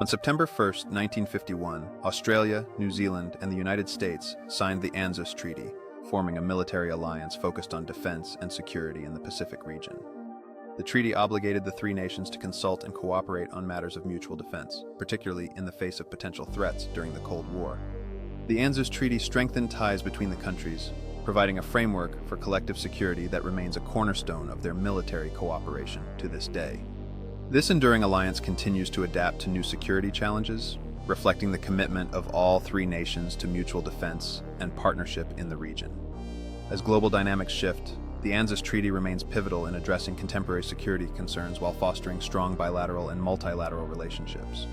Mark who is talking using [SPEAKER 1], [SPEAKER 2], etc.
[SPEAKER 1] On September 1, 1951, Australia, New Zealand, and the United States signed the ANZUS Treaty, forming a military alliance focused on defense and security in the Pacific region. The treaty obligated the three nations to consult and cooperate on matters of mutual defense, particularly in the face of potential threats during the Cold War. The ANZUS Treaty strengthened ties between the countries, providing a framework for collective security that remains a cornerstone of their military cooperation to this day. This enduring alliance continues to adapt to new security challenges, reflecting the commitment of all three nations to mutual defense and partnership in the region. As global dynamics shift, the ANZUS Treaty remains pivotal in addressing contemporary security concerns while fostering strong bilateral and multilateral relationships.